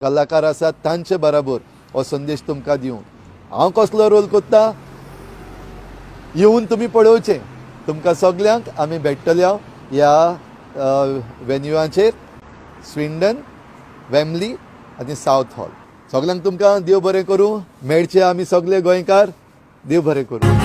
कलाकार आसात तांचे बरोबर हो संदेश तुमकां दिवंक हांव कसलो रोल करता येवन तुमी पळोवचें. तुमकां सगल्यांक आमी भेटतले ह्या वेन्यूआचेर स्विंडन, वेमली आनी सावथ हॉल. सगल्यांक तुमकां देव बरें करूं. मेळचे आमी सगळे गोंयकार. देव बरें करूं.